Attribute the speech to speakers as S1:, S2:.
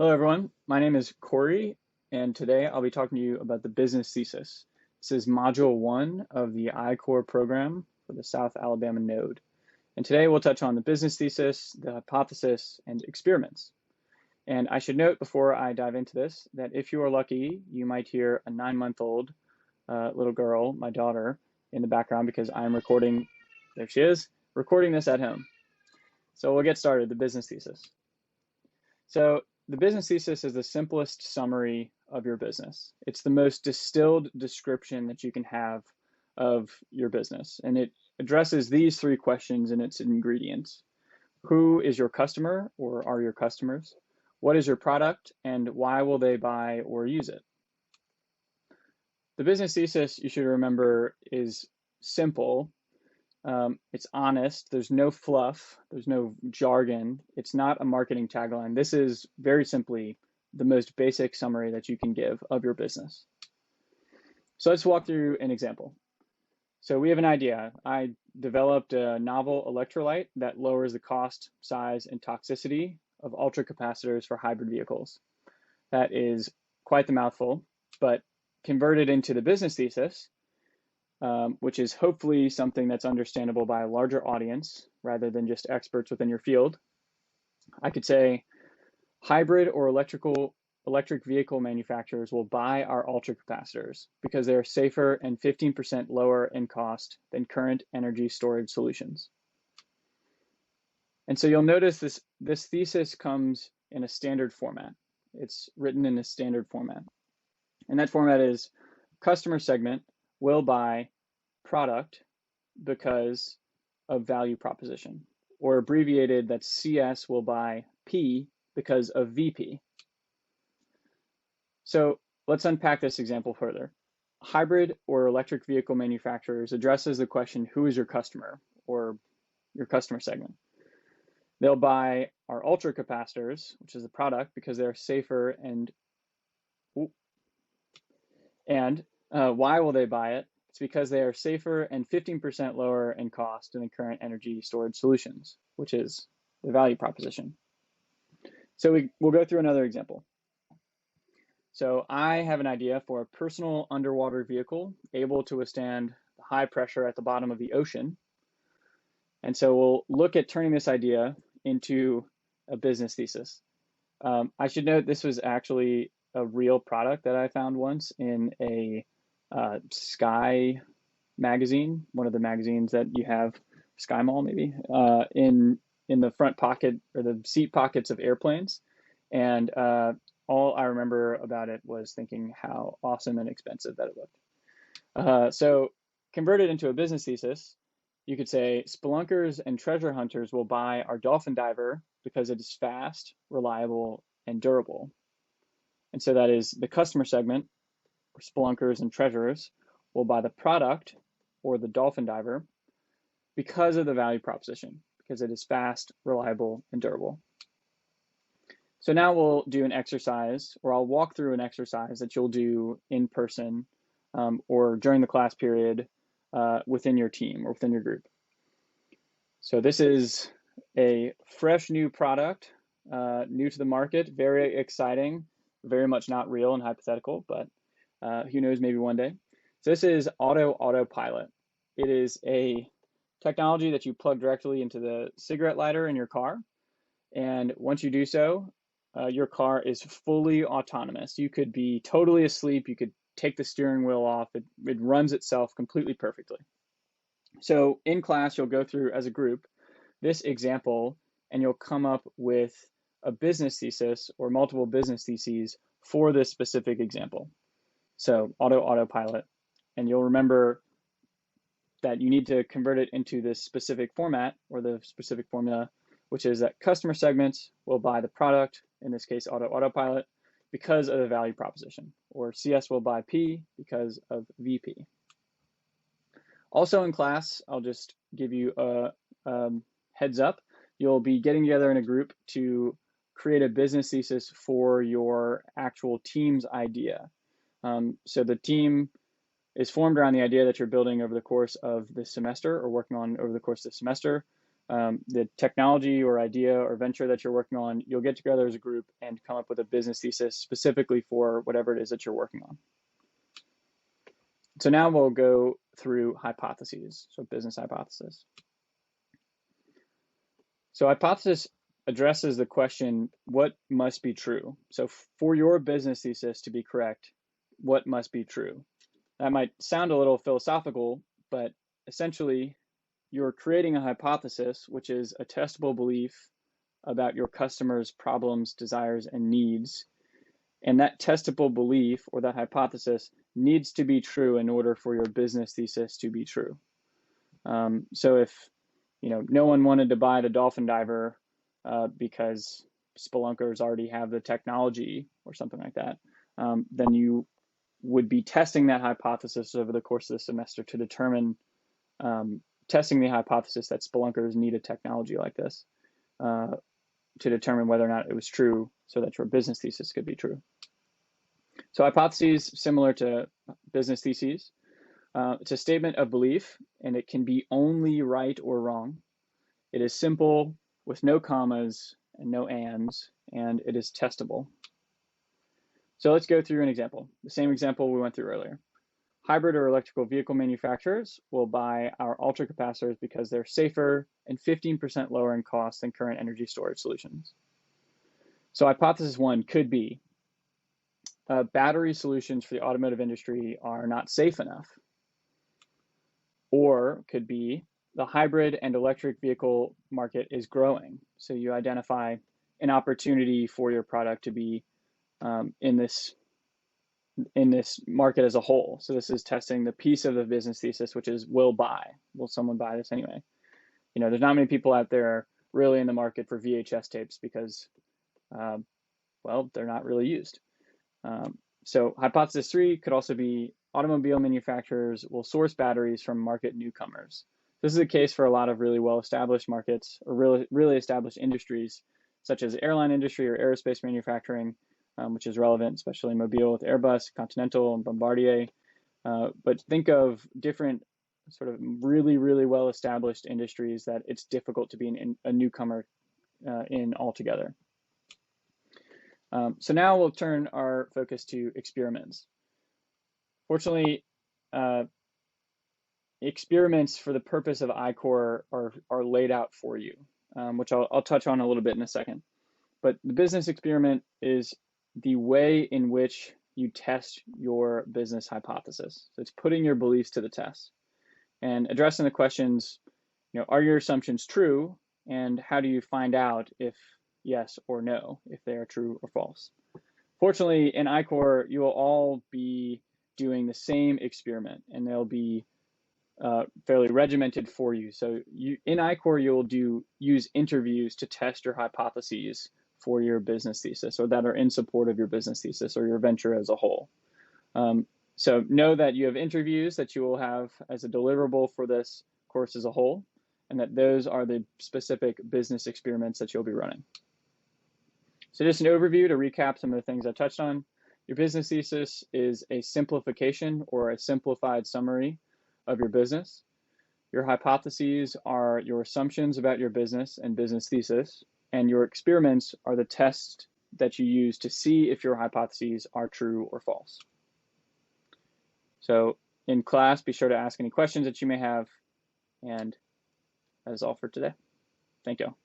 S1: Hello, everyone. My name is Corey, and today I'll be talking to you about the business thesis. This is Module 1 of the I-Core program for the South Alabama node. And today we'll touch on the business thesis, the hypothesis, and experiments. And I should note before I dive into this that if you are lucky, you might hear a 9-month-old little girl, my daughter, in the background because I'm recording, there she is, recording this at home. So we'll get started, the business thesis. So the business thesis is the simplest summary of your business. It's the most distilled description that you can have of your business. And it addresses these three questions in its ingredients. Who is your customer or are your customers? What is your product and why will they buy or use it? The business thesis, you should remember, is simple. It's honest. There's no fluff. There's no jargon. It's not a marketing tagline. This is very simply the most basic summary that you can give of your business. So let's walk through an example. So we have an idea. I developed a novel electrolyte that lowers the cost, size, and toxicity of ultracapacitors for hybrid vehicles. That is quite the mouthful, but converted into the business thesis, which is hopefully something that's understandable by a larger audience rather than just experts within your field. I could say hybrid or electric vehicle manufacturers will buy our ultracapacitors because they are safer and 15% lower in cost than current energy storage solutions. And so you'll notice this thesis comes in a standard format. It's written in a standard format. And that format is customer segment will buy product because of value proposition, or abbreviated, that's CS will buy P because of VP. So let's unpack this example further. Hybrid or electric vehicle manufacturers addresses the question, who is your customer or your customer segment? They'll buy our ultracapacitors, which is the product, because they're safer and why will they buy it? It's because they are safer and 15% lower in cost than the current energy storage solutions, which is the value proposition. So we'll go through another example. So I have an idea for a personal underwater vehicle able to withstand the high pressure at the bottom of the ocean. And so we'll look at turning this idea into a business thesis. I should note this was actually a real product that I found once in a Sky magazine, one of the magazines that you have, Sky Mall maybe, in the front pocket or the seat pockets of airplanes. And all I remember about it was thinking how awesome and expensive that it looked. So converted into a business thesis, you could say spelunkers and treasure hunters will buy our dolphin diver because it is fast, reliable, and durable. And so that is the customer segment, or spelunkers and treasurers, will buy the product or the dolphin diver because of the value proposition, because it is fast, reliable, and durable. So now we'll do an exercise, or I'll walk through an exercise that you'll do in person or during the class period within your team or within your group. So this is a fresh new product, new to the market, very exciting, very much not real and hypothetical, but who knows, maybe one day. So this is autopilot. It is a technology that you plug directly into the cigarette lighter in your car. And once you do so, your car is fully autonomous. You could be totally asleep. You could take the steering wheel off. It runs itself completely perfectly. So in class, you'll go through as a group this example, and you'll come up with a business thesis or multiple business theses for this specific example. So autopilot, and you'll remember that you need to convert it into this specific format or the specific formula, which is that customer segments will buy the product, in this case autopilot, because of the value proposition, or CS will buy P because of VP. Also in class, I'll just give you a heads up, you'll be getting together in a group to create a business thesis for your actual team's idea. So the team is formed around the idea that you're building over the course of the semester or working on over the course of the semester. the technology or idea or venture that you're working on, you'll get together as a group and come up with a business thesis specifically for whatever it is that you're working on. So now we'll go through hypotheses, so business hypothesis. So hypothesis addresses the question, what must be true? So for your business thesis to be correct, what must be true? That might sound a little philosophical, but essentially you're creating a hypothesis, which is a testable belief about your customer's problems, desires, and needs. And that testable belief or that hypothesis needs to be true in order for your business thesis to be true. So if no one wanted to buy the dolphin diver because spelunkers already have the technology or something like that, then you would be testing that hypothesis over the course of the semester to determine, testing the hypothesis that spelunkers need a technology like this to determine whether or not it was true so that your business thesis could be true. So hypotheses, similar to business theses, it's a statement of belief, and it can be only right or wrong. It is simple with no commas and no ands, and it is testable. So let's go through an example, the same example we went through earlier. Hybrid or electrical vehicle manufacturers will buy our ultracapacitors because they're safer and 15% lower in cost than current energy storage solutions. So hypothesis one could be battery solutions for the automotive industry are not safe enough. Or could be the hybrid and electric vehicle market is growing. So you identify an opportunity for your product to be in this market as a whole. So this is testing the piece of the business thesis, which is will someone buy this anyway? There's not many people out there really in the market for VHS tapes because, well, they're not really used. So hypothesis three could also be automobile manufacturers will source batteries from market newcomers. This is the case for a lot of really well-established markets or really established industries, such as airline industry or aerospace manufacturing, which is relevant, especially Mobile with Airbus, Continental, and Bombardier. But think of different sort of really, really well-established industries that it's difficult to be a newcomer in altogether. So now we'll turn our focus to experiments. Fortunately, experiments for the purpose of I-Corps are laid out for you, which I'll touch on a little bit in a second. But the business experiment is the way in which you test your business hypothesis. So it's putting your beliefs to the test and addressing the questions, are your assumptions true? And how do you find out if yes or no, if they are true or false? Fortunately, in I-Corps, you will all be doing the same experiment, and they'll be fairly regimented for you. So in I-Corps, you'll use interviews to test your hypotheses for your business thesis, or that are in support of your business thesis or your venture as a whole. So know that you have interviews that you will have as a deliverable for this course as a whole, and that those are the specific business experiments that you'll be running. So just an overview to recap some of the things I touched on. Your business thesis is a simplification or a simplified summary of your business. Your hypotheses are your assumptions about your business and business thesis, and your experiments are the tests that you use to see if your hypotheses are true or false. So in class, be sure to ask any questions that you may have, and that is all for today. Thank you.